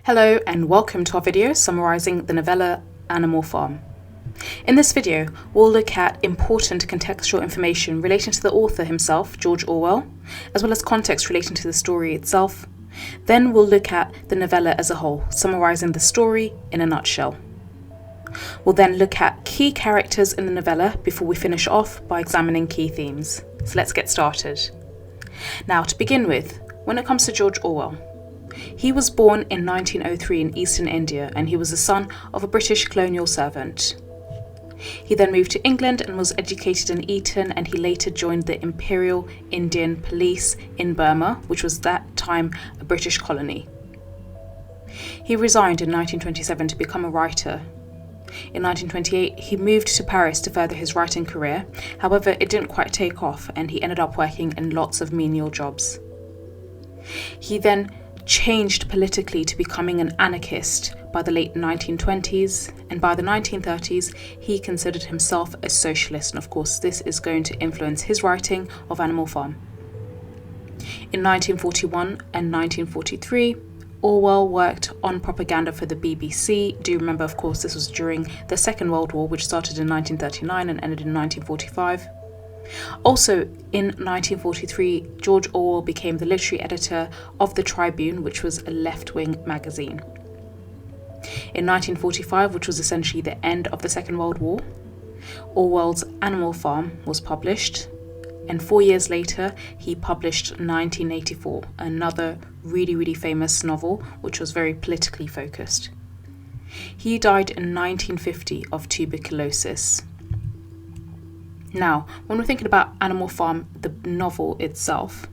Hello and welcome to our video summarising the novella Animal Farm. In this video, we'll look at important contextual information relating to the author himself, George Orwell, as well as context relating to the story itself. Then we'll look at the novella as a whole, summarising the story in a nutshell. We'll then look at key characters in the novella before we finish off by examining key themes. So let's get started. Now, to begin with, when it comes to George Orwell, he was born in 1903 in eastern India, and he was the son of a British colonial servant. He then moved to England and was educated in Eton, and he later joined the Imperial Indian Police in Burma, which was at that time a British colony. He resigned in 1927 to become a writer. In 1928, he moved to Paris to further his writing career. However, it didn't quite take off, and he ended up working in lots of menial jobs. He then changed politically to becoming an anarchist by the late 1920s, and by the 1930s he considered himself a socialist, and of course this is going to influence his writing of Animal Farm. In 1941 and 1943, Orwell worked on propaganda for the BBC. Do you remember, of course, this was during the Second World War, which started in 1939 and ended in 1945. Also, in 1943, George Orwell became the literary editor of The Tribune, which was a left-wing magazine. In 1945, which was essentially the end of the Second World War, Orwell's Animal Farm was published, and 4 years later, he published 1984, another really famous novel, which was very politically focused. He died in 1950 of tuberculosis. Now, when we're thinking about Animal Farm, the novel itself,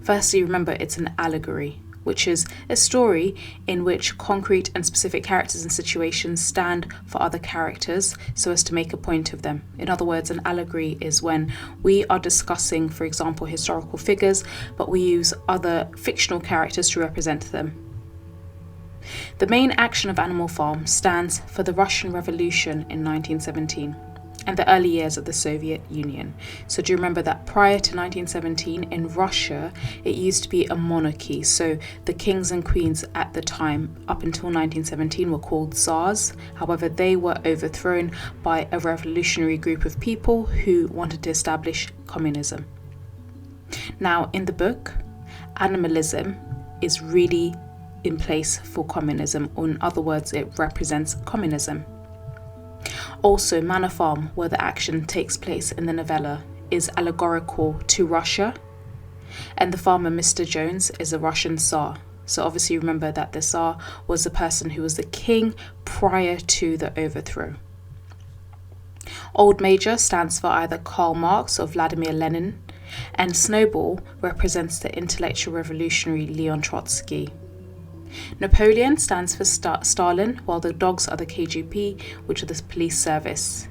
firstly remember it's an allegory, which is a story in which concrete and specific characters and situations stand for other characters so as to make a point of them. In other words, an allegory is when we are discussing, for example, historical figures, but we use other fictional characters to represent them. The main action of Animal Farm stands for the Russian Revolution in 1917. And the early years of the Soviet Union. So do you remember that prior to 1917 in Russia, it used to be a monarchy. So the kings and queens at the time, up until 1917, were called Tsars. However, they were overthrown by a revolutionary group of people who wanted to establish communism. Now, in the book, animalism is really in place for communism, or in other words, it represents communism. Also, Manor Farm, where the action takes place in the novella, is allegorical to Russia, and the farmer Mr. Jones is a Russian Tsar. So obviously remember that the Tsar was the person who was the king prior to the overthrow. Old Major stands for either Karl Marx or Vladimir Lenin, and Snowball represents the intellectual revolutionary Leon Trotsky. Napoleon stands for Stalin, while the dogs are the KGB, which are the police service.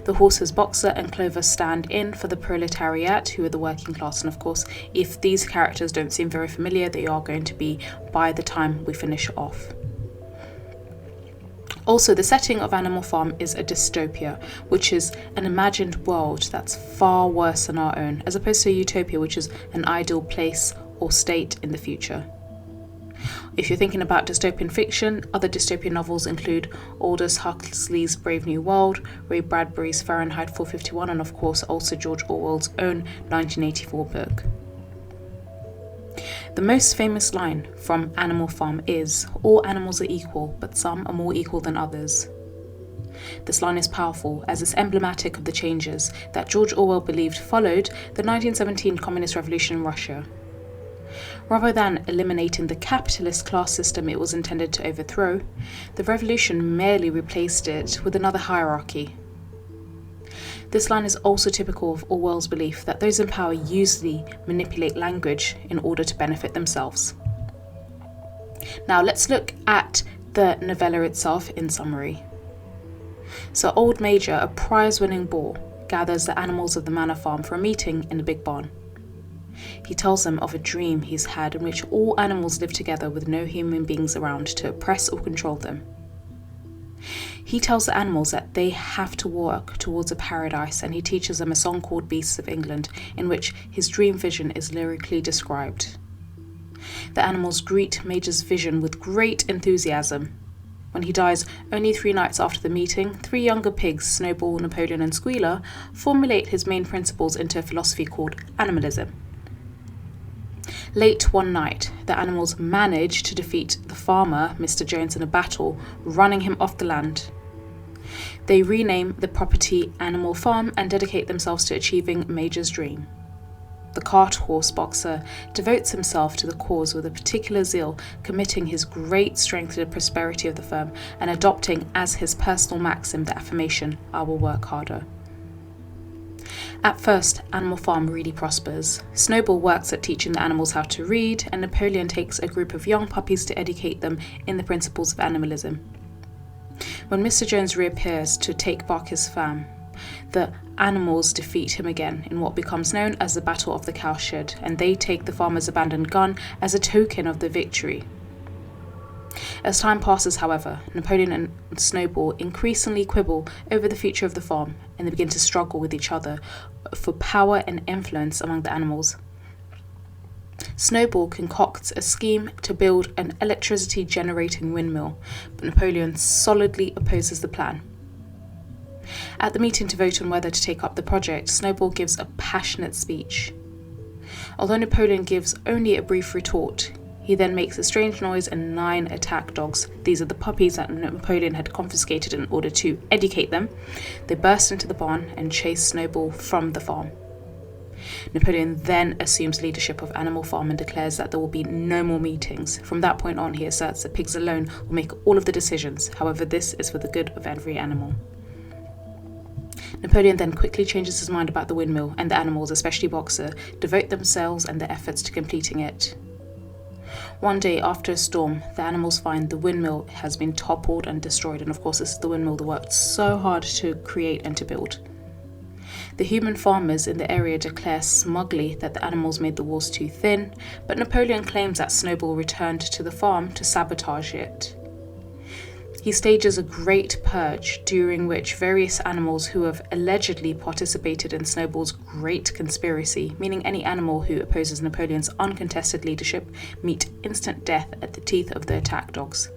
The horses Boxer and Clover stand in for the proletariat, who are the working class, and of course, if these characters don't seem very familiar, they are going to be by the time we finish off. Also, the setting of Animal Farm is a dystopia, which is an imagined world that's far worse than our own, as opposed to a utopia, which is an ideal place or state in the future. If you're thinking about dystopian fiction, other dystopian novels include Aldous Huxley's Brave New World, Ray Bradbury's Fahrenheit 451, and of course also George Orwell's own 1984 book. The most famous line from Animal Farm is, "All animals are equal, but some are more equal than others." This line is powerful as it's emblematic of the changes that George Orwell believed followed the 1917 Communist Revolution in Russia. Rather than eliminating the capitalist class system it was intended to overthrow, the revolution merely replaced it with another hierarchy. This line is also typical of Orwell's belief that those in power usually manipulate language in order to benefit themselves. Now let's look at the novella itself in summary. So Old Major, a prize-winning boar, gathers the animals of the Manor Farm for a meeting in the big barn. He tells them of a dream he's had in which all animals live together with no human beings around to oppress or control them. He tells the animals that they have to work towards a paradise, and he teaches them a song called Beasts of England, in which his dream vision is lyrically described. The animals greet Major's vision with great enthusiasm. When he dies only 3 nights after the meeting, 3 younger pigs, Snowball, Napoleon and Squealer, formulate his main principles into a philosophy called animalism. Late one night, the animals manage to defeat the farmer, Mr. Jones, in a battle, running him off the land. They rename the property Animal Farm and dedicate themselves to achieving Major's dream. The cart horse Boxer devotes himself to the cause with a particular zeal, committing his great strength to the prosperity of the firm and adopting as his personal maxim the affirmation, "I will work harder." At first, Animal Farm really prospers. Snowball works at teaching the animals how to read, and Napoleon takes a group of young puppies to educate them in the principles of animalism. When Mr. Jones reappears to take back his farm, the animals defeat him again in what becomes known as the Battle of the Cowshed, and they take the farmer's abandoned gun as a token of the victory. As time passes, however, Napoleon and Snowball increasingly quibble over the future of the farm, and they begin to struggle with each other for power and influence among the animals. Snowball concocts a scheme to build an electricity-generating windmill, but Napoleon solidly opposes the plan. At the meeting to vote on whether to take up the project, Snowball gives a passionate speech. Although Napoleon gives only a brief retort, he then makes a strange noise and 9 attack dogs. These are the puppies that Napoleon had confiscated in order to educate them. They burst into the barn and chase Snowball from the farm. Napoleon then assumes leadership of Animal Farm and declares that there will be no more meetings. From that point on, he asserts that pigs alone will make all of the decisions. However, this is for the good of every animal. Napoleon then quickly changes his mind about the windmill, and the animals, especially Boxer, devote themselves and their efforts to completing it. One day after a storm, the animals find the windmill has been toppled and destroyed, and of course this is the windmill they worked so hard to create and to build. The human farmers in the area declare smugly that the animals made the walls too thin, but Napoleon claims that Snowball returned to the farm to sabotage it. He stages a great purge, during which various animals who have allegedly participated in Snowball's great conspiracy, meaning any animal who opposes Napoleon's uncontested leadership, meet instant death at the teeth of the attack dogs.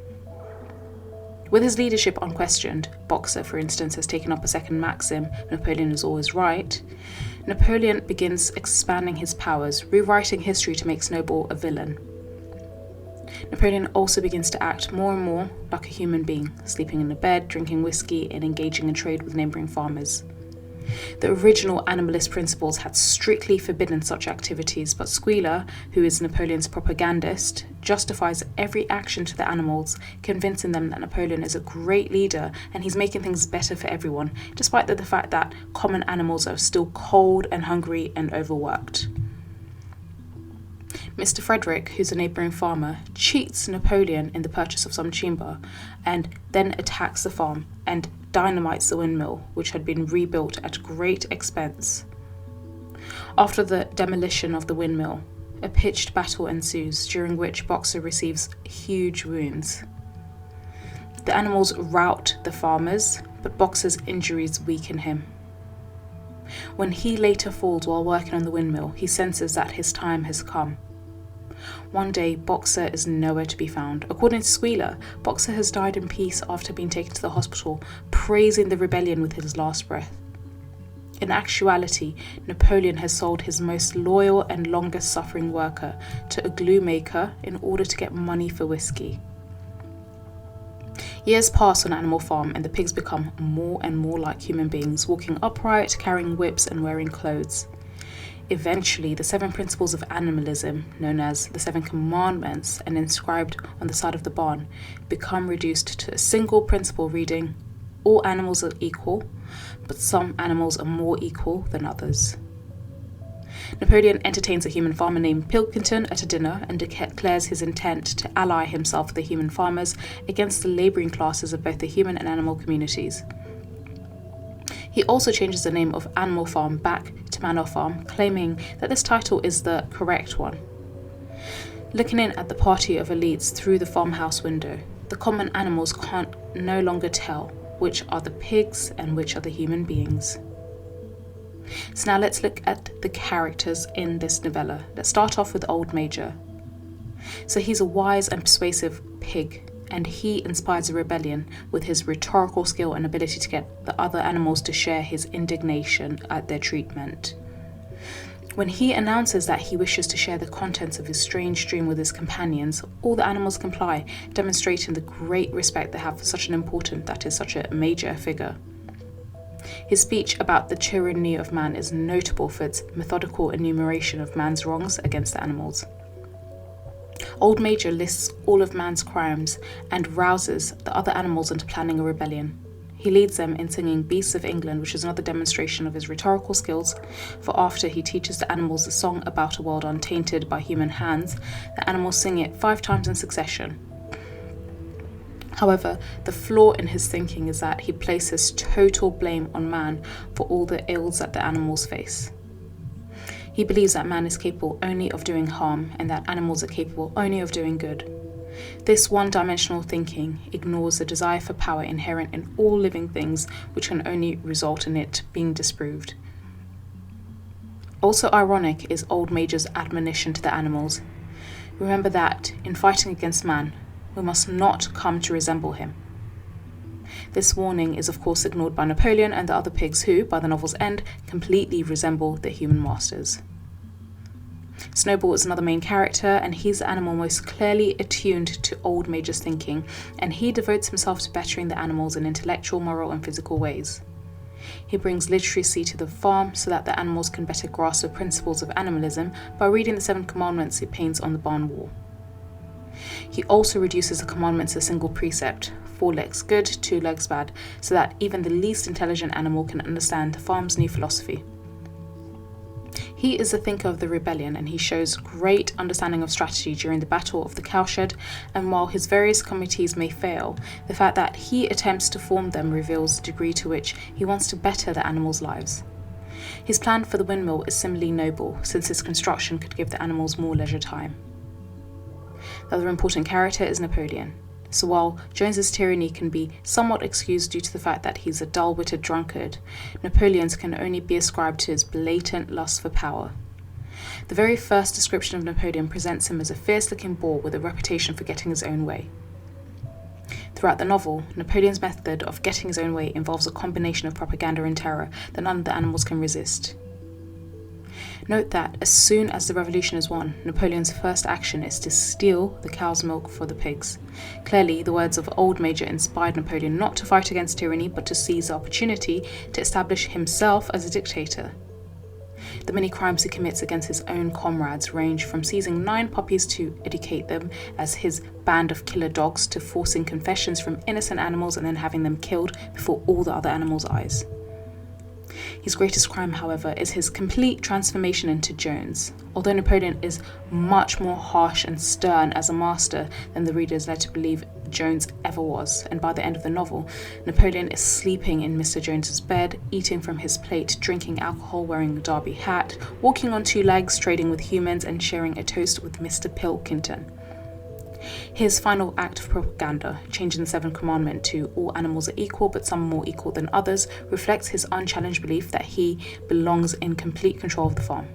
With his leadership unquestioned, Boxer, for instance, has taken up a second maxim, Napoleon is always right. Napoleon begins expanding his powers, rewriting history to make Snowball a villain. Napoleon also begins to act more and more like a human being, sleeping in a bed, drinking whiskey, and engaging in trade with neighbouring farmers. The original animalist principles had strictly forbidden such activities, but Squealer, who is Napoleon's propagandist, justifies every action to the animals, convincing them that Napoleon is a great leader and he's making things better for everyone, despite the fact that common animals are still cold and hungry and overworked. Mr. Frederick, who's a neighbouring farmer, cheats Napoleon in the purchase of some timber and then attacks the farm and dynamites the windmill, which had been rebuilt at great expense. After the demolition of the windmill, a pitched battle ensues, during which Boxer receives huge wounds. The animals rout the farmers, but Boxer's injuries weaken him. When he later falls while working on the windmill, he senses that his time has come. One day, Boxer is nowhere to be found. According to Squealer, Boxer has died in peace after being taken to the hospital, praising the rebellion with his last breath. In actuality, Napoleon has sold his most loyal and longest-suffering worker to a glue maker in order to get money for whiskey. Years pass on Animal Farm, and the pigs become more and more like human beings, walking upright, carrying whips, and wearing clothes. Eventually, the 7 principles of animalism, known as the 7 commandments and inscribed on the side of the barn, become reduced to a single principle reading, "All animals are equal, but some animals are more equal than others." Napoleon entertains a human farmer named Pilkington at a dinner and declares his intent to ally himself with the human farmers against the labouring classes of both the human and animal communities. He also changes the name of Animal Farm back to Manor Farm, claiming that this title is the correct one. Looking in at the party of elites through the farmhouse window, the common animals can't no longer tell which are the pigs and which are the human beings. So now let's look at the characters in this novella. Let's start off with Old Major. So he's a wise and persuasive pig, and he inspires a rebellion with his rhetorical skill and ability to get the other animals to share his indignation at their treatment. When he announces that he wishes to share the contents of his strange dream with his companions, all the animals comply, demonstrating the great respect they have for such an important, that is, such a major figure. His speech about the tyranny of man is notable for its methodical enumeration of man's wrongs against the animals. Old Major lists all of man's crimes and rouses the other animals into planning a rebellion. He leads them in singing Beasts of England, which is another demonstration of his rhetorical skills, for after he teaches the animals a song about a world untainted by human hands, the animals sing it 5 times in succession. However, the flaw in his thinking is that he places total blame on man for all the ills that the animals face. He believes that man is capable only of doing harm and that animals are capable only of doing good. This one-dimensional thinking ignores the desire for power inherent in all living things, which can only result in it being disproved. Also ironic is Old Major's admonition to the animals. Remember that, in fighting against man, we must not come to resemble him. This warning is of course ignored by Napoleon and the other pigs who, by the novel's end, completely resemble their human masters. Snowball is another main character, and he's the animal most clearly attuned to Old Major's thinking, and he devotes himself to bettering the animals in intellectual, moral, and physical ways. He brings literacy to the farm so that the animals can better grasp the principles of animalism by reading the 7 commandments he paints on the barn wall. He also reduces the commandments to a single precept, 4 legs good, 2 legs bad, so that even the least intelligent animal can understand the farm's new philosophy. He is the thinker of the rebellion, and he shows great understanding of strategy during the Battle of the Cowshed, and while his various committees may fail, the fact that he attempts to form them reveals the degree to which he wants to better the animals' lives. His plan for the windmill is similarly noble, since its construction could give the animals more leisure time. The other important character is Napoleon. So while Jones's tyranny can be somewhat excused due to the fact that he's a dull-witted drunkard, Napoleon's can only be ascribed to his blatant lust for power. The very first description of Napoleon presents him as a fierce-looking boar with a reputation for getting his own way. Throughout the novel, Napoleon's method of getting his own way involves a combination of propaganda and terror that none of the animals can resist. Note that as soon as the revolution is won, Napoleon's first action is to steal the cow's milk for the pigs. Clearly, the words of Old Major inspired Napoleon not to fight against tyranny, but to seize the opportunity to establish himself as a dictator. The many crimes he commits against his own comrades range from seizing 9 puppies to educate them as his band of killer dogs to forcing confessions from innocent animals and then having them killed before all the other animals' eyes. His greatest crime, however, is his complete transformation into Jones. Although Napoleon is much more harsh and stern as a master than the reader is led to believe Jones ever was, and by the end of the novel, Napoleon is sleeping in Mr. Jones's bed, eating from his plate, drinking alcohol, wearing a derby hat, walking on 2 legs, trading with humans, and sharing a toast with Mr. Pilkington. His final act of propaganda, changing the 7th commandment to all animals are equal but some more equal than others, reflects his unchallenged belief that he belongs in complete control of the farm.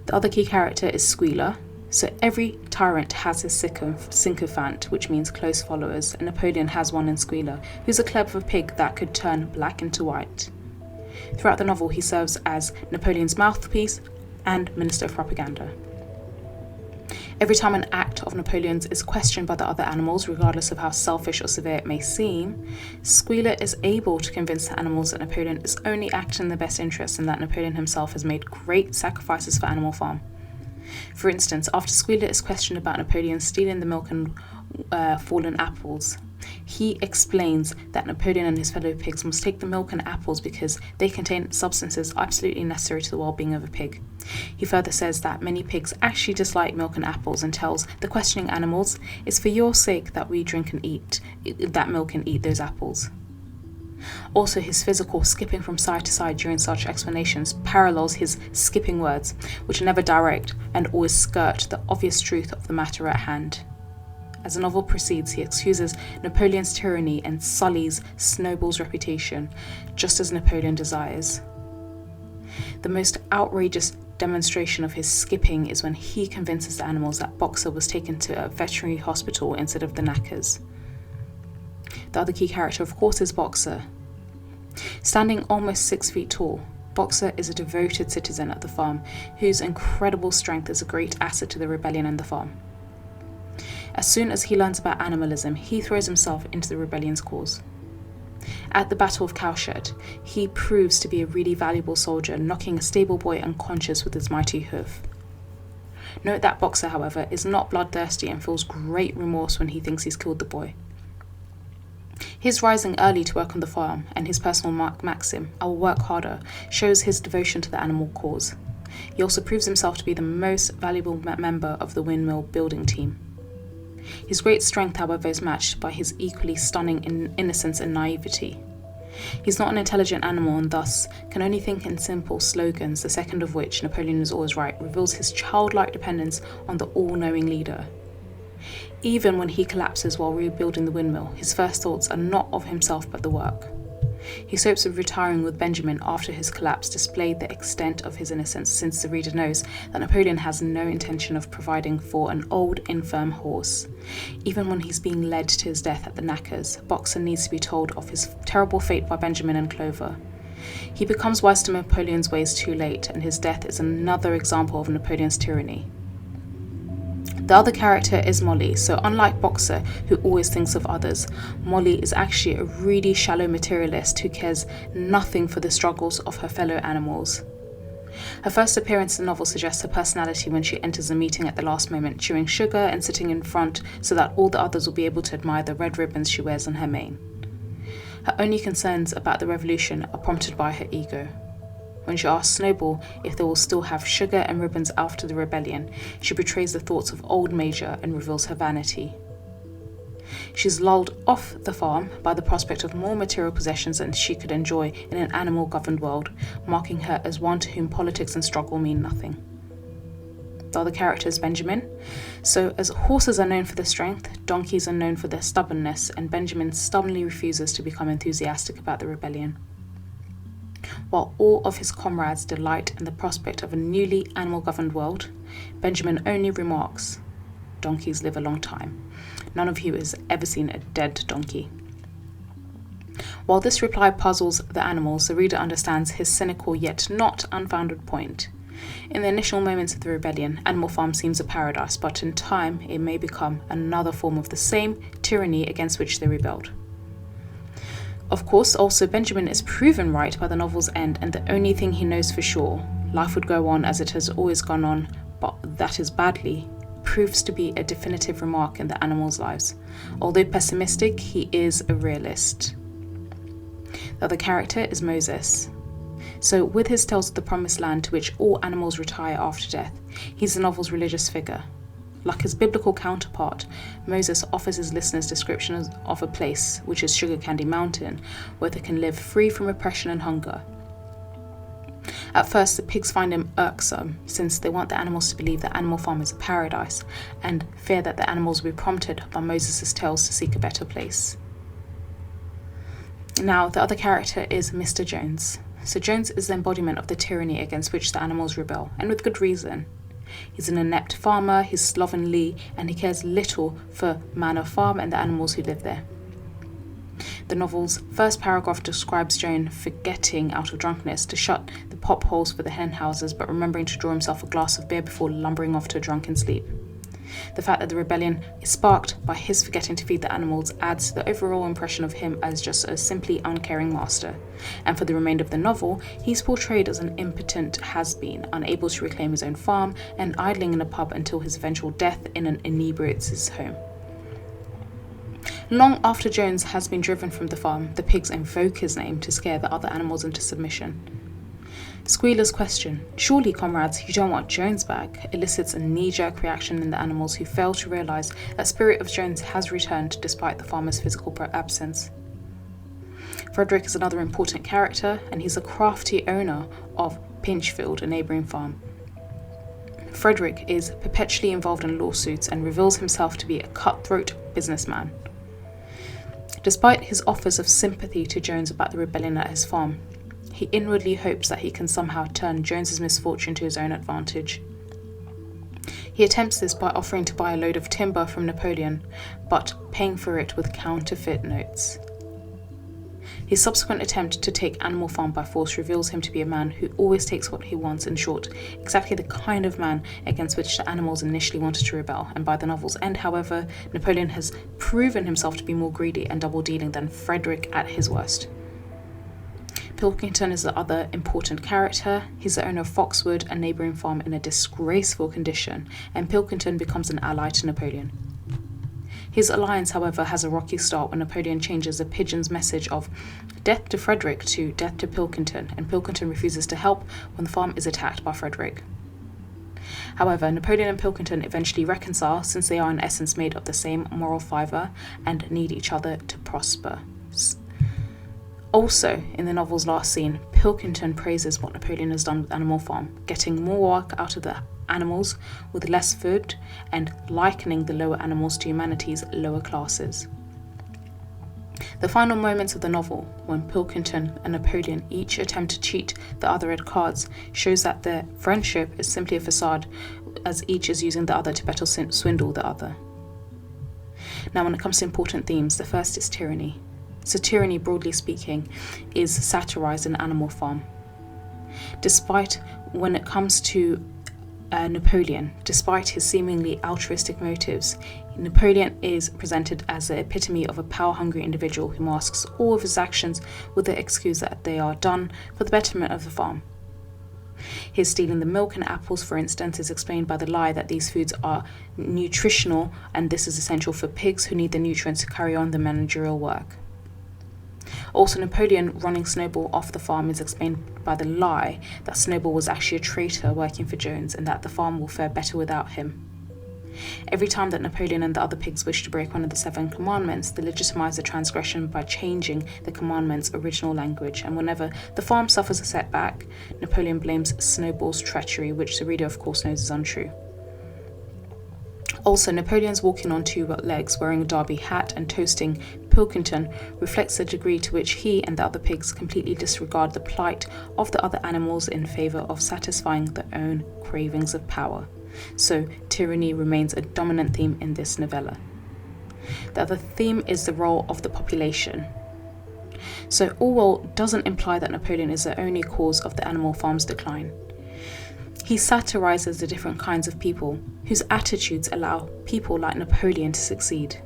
The other key character is Squealer. So every tyrant has his sycophant, which means close followers, and Napoleon has one in Squealer, who's a clever pig that could turn black into white. Throughout the novel, he serves as Napoleon's mouthpiece and Minister of Propaganda. Every time an act of Napoleon's is questioned by the other animals, regardless of how selfish or severe it may seem, Squealer is able to convince the animals that Napoleon is only acting in their best interests and that Napoleon himself has made great sacrifices for Animal Farm. For instance, after Squealer is questioned about Napoleon stealing the milk and fallen apples, he explains that Napoleon and his fellow pigs must take the milk and apples because they contain substances absolutely necessary to the well-being of a pig. He further says that many pigs actually dislike milk and apples and tells the questioning animals, "It's for your sake that we drink and eat that milk and eat those apples." Also, his physical skipping from side to side during such explanations parallels his skipping words, which are never direct and always skirt the obvious truth of the matter at hand. As the novel proceeds, he excuses Napoleon's tyranny and sullies Snowball's reputation, just as Napoleon desires. The most outrageous demonstration of his skipping is when he convinces the animals that Boxer was taken to a veterinary hospital instead of the knackers. The other key character, of course, is Boxer. Standing almost 6 feet tall, Boxer is a devoted citizen at the farm whose incredible strength is a great asset to the rebellion and the farm. As soon as he learns about animalism, he throws himself into the rebellion's cause. At the Battle of Cowshed, he proves to be a really valuable soldier, knocking a stable boy unconscious with his mighty hoof. Note that Boxer, however, is not bloodthirsty and feels great remorse when he thinks he's killed the boy. His rising early to work on the farm and his personal maxim, "I will work harder," shows his devotion to the animal cause. He also proves himself to be the most valuable member of the windmill building team. His great strength, however, is matched by his equally stunning innocence and naivety. He's not an intelligent animal and thus can only think in simple slogans, the second of which, "Napoleon is always right," reveals his childlike dependence on the all-knowing leader. Even when he collapses while rebuilding the windmill, his first thoughts are not of himself but the work. His hopes of retiring with Benjamin after his collapse displayed the extent of his innocence, since the reader knows that Napoleon has no intention of providing for an old, infirm horse. Even when he's being led to his death at the knackers, Boxer needs to be told of his terrible fate by Benjamin and Clover. He becomes wise to Napoleon's ways too late, and his death is another example of Napoleon's tyranny. The other character is Molly, so unlike Boxer, who always thinks of others, Molly is actually a really shallow materialist who cares nothing for the struggles of her fellow animals. Her first appearance in the novel suggests her personality when she enters a meeting at the last moment, chewing sugar and sitting in front so that all the others will be able to admire the red ribbons she wears on her mane. Her only concerns about the revolution are prompted by her ego. When she asks Snowball if they will still have sugar and ribbons after the rebellion, she betrays the thoughts of old Major and reveals her vanity. She's lulled off the farm by the prospect of more material possessions than she could enjoy in an animal-governed world, marking her as one to whom politics and struggle mean nothing. The other character is Benjamin. So as horses are known for their strength, donkeys are known for their stubbornness, and Benjamin stubbornly refuses to become enthusiastic about the rebellion. While all of his comrades delight in the prospect of a newly animal-governed world, Benjamin only remarks, "Donkeys live a long time. None of you has ever seen a dead donkey." While this reply puzzles the animals, the reader understands his cynical yet not unfounded point. In the initial moments of the rebellion, Animal Farm seems a paradise, but in time it may become another form of the same tyranny against which they rebelled. Of course, also Benjamin is proven right by the novel's end, and the only thing he knows for sure, life would go on as it has always gone on, but that is badly, proves to be a definitive remark in the animals' lives. Although pessimistic, he is a realist. The other character is Moses. So with his Tales of the Promised Land, to which all animals retire after death, he's the novel's religious figure. Like his biblical counterpart, Moses offers his listeners descriptions of a place, which is Sugar Candy Mountain, where they can live free from oppression and hunger. At first, the pigs find him irksome, since they want the animals to believe that Animal Farm is a paradise, and fear that the animals will be prompted by Moses' tales to seek a better place. Now, the other character is Mr. Jones. So Jones is the embodiment of the tyranny against which the animals rebel, and with good reason. He's an inept farmer, he's slovenly, and he cares little for Manor Farm and the animals who live there. The novel's first paragraph describes Joan forgetting out of drunkenness to shut the pop holes for the hen houses, but remembering to draw himself a glass of beer before lumbering off to a drunken sleep. The fact that the rebellion is sparked by his forgetting to feed the animals adds to the overall impression of him as just a simply uncaring master. And for the remainder of the novel, he's portrayed as an impotent has-been, unable to reclaim his own farm and idling in a pub until his eventual death in an inebriate's home. Long after Jones has been driven from the farm, the pigs invoke his name to scare the other animals into submission. Squealer's question, "Surely, comrades, you don't want Jones back?" elicits a knee-jerk reaction in the animals, who fail to realise that Spirit of Jones has returned despite the farmer's physical absence. Frederick is another important character, and he's a crafty owner of Pinchfield, a neighbouring farm. Frederick is perpetually involved in lawsuits and reveals himself to be a cutthroat businessman. Despite his offers of sympathy to Jones about the rebellion at his farm, he inwardly hopes that he can somehow turn Jones's misfortune to his own advantage. He attempts this by offering to buy a load of timber from Napoleon, but paying for it with counterfeit notes. His subsequent attempt to take Animal Farm by force reveals him to be a man who always takes what he wants, in short, exactly the kind of man against which the animals initially wanted to rebel, and by the novel's end, however, Napoleon has proven himself to be more greedy and double-dealing than Frederick at his worst. Pilkington is the other important character. He's the owner of Foxwood, a neighbouring farm in a disgraceful condition, and Pilkington becomes an ally to Napoleon. His alliance, however, has a rocky start when Napoleon changes the pigeon's message of death to Frederick to death to Pilkington, and Pilkington refuses to help when the farm is attacked by Frederick. However, Napoleon and Pilkington eventually reconcile, since they are in essence made of the same moral fibre and need each other to prosper. Also, in the novel's last scene, Pilkington praises what Napoleon has done with Animal Farm, getting more work out of the animals with less food and likening the lower animals to humanity's lower classes. The final moments of the novel, when Pilkington and Napoleon each attempt to cheat the other at cards, shows that their friendship is simply a facade, as each is using the other to better swindle the other. Now, when it comes to important themes, the first is tyranny. So tyranny, broadly speaking, is satirized in Animal Farm. Despite when it comes to Napoleon, despite his seemingly altruistic motives, Napoleon is presented as the epitome of a power-hungry individual who masks all of his actions with the excuse that they are done for the betterment of the farm. His stealing the milk and apples, for instance, is explained by the lie that these foods are nutritional and this is essential for pigs who need the nutrients to carry on the managerial work. Also, Napoleon running Snowball off the farm is explained by the lie that Snowball was actually a traitor working for Jones and that the farm will fare better without him. Every time that Napoleon and the other pigs wish to break one of the 7 commandments, they legitimize the transgression by changing the commandment's original language, and whenever the farm suffers a setback, Napoleon blames Snowball's treachery, which the reader of course knows is untrue. Also, Napoleon's walking on 2 legs, wearing a derby hat and toasting Pilkington reflects the degree to which he and the other pigs completely disregard the plight of the other animals in favour of satisfying their own cravings of power. So, tyranny remains a dominant theme in this novella. The other theme is the role of the population. So, Orwell doesn't imply that Napoleon is the only cause of the Animal Farm's decline. He satirizes the different kinds of people whose attitudes allow people like Napoleon to succeed.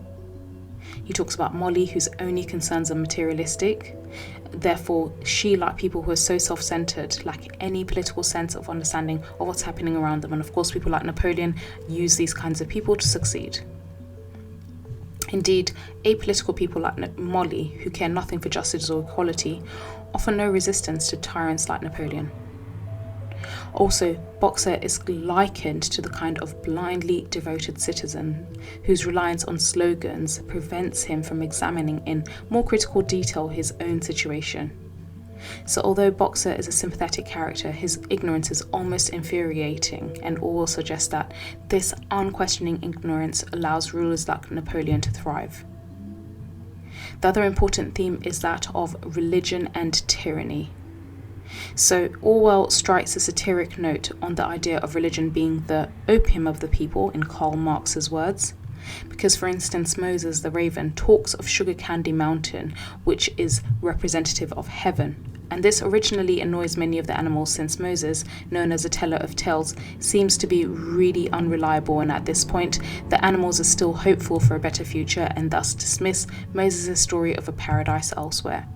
He talks about Molly, whose only concerns are materialistic. Therefore, she, like people who are so self-centered, lack any political sense of understanding of what's happening around them. And of course, people like Napoleon use these kinds of people to succeed. Indeed, apolitical people like Molly, who care nothing for justice or equality, offer no resistance to tyrants like Napoleon. Also, Boxer is likened to the kind of blindly devoted citizen whose reliance on slogans prevents him from examining in more critical detail his own situation. So although Boxer is a sympathetic character, his ignorance is almost infuriating, and Orwell suggests that this unquestioning ignorance allows rulers like Napoleon to thrive. The other important theme is that of religion and tyranny. So Orwell strikes a satiric note on the idea of religion being the opium of the people, in Karl Marx's words, because, for instance, Moses the raven talks of Sugar Candy Mountain, which is representative of heaven, and this originally annoys many of the animals since Moses, known as a teller of tales, seems to be really unreliable, and at this point the animals are still hopeful for a better future and thus dismiss Moses' story of a paradise elsewhere.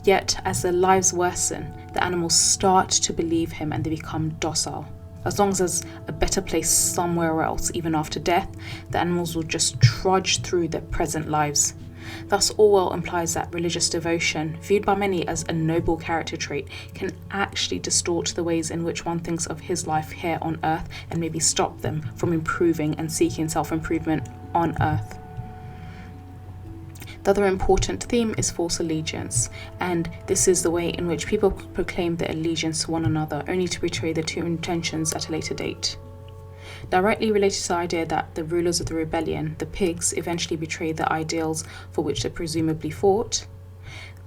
Yet, as their lives worsen, the animals start to believe him and they become docile. As long as there's a better place somewhere else, even after death, the animals will just trudge through their present lives. Thus, Orwell implies that religious devotion, viewed by many as a noble character trait, can actually distort the ways in which one thinks of his life here on Earth and maybe stop them from improving and seeking self-improvement on Earth. The other important theme is false allegiance, and this is the way in which people proclaim their allegiance to one another, only to betray their true intentions at a later date. Directly related to the idea that the rulers of the rebellion, the pigs, eventually betray the ideals for which they presumably fought,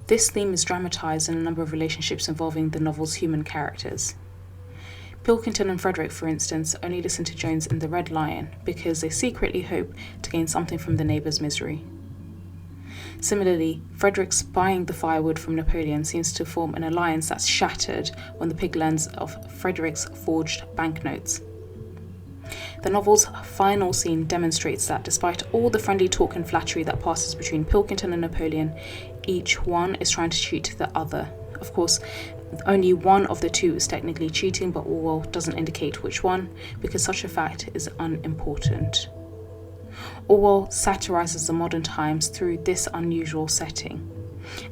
This theme is dramatised in a number of relationships involving the novel's human characters. Pilkington and Frederick, for instance, only listen to Jones in The Red Lion because they secretly hope to gain something from the neighbour's misery. Similarly, Frederick's buying the firewood from Napoleon seems to form an alliance that's shattered when the pig learns of Frederick's forged banknotes. The novel's final scene demonstrates that despite all the friendly talk and flattery that passes between Pilkington and Napoleon, each one is trying to cheat the other. Of course, only one of the two is technically cheating, but Orwell doesn't indicate which one, because such a fact is unimportant. Orwell satirizes the modern times through this unusual setting.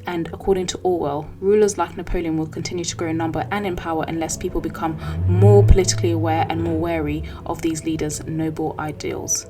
And according to Orwell, rulers like Napoleon will continue to grow in number and in power unless people become more politically aware and more wary of these leaders' noble ideals.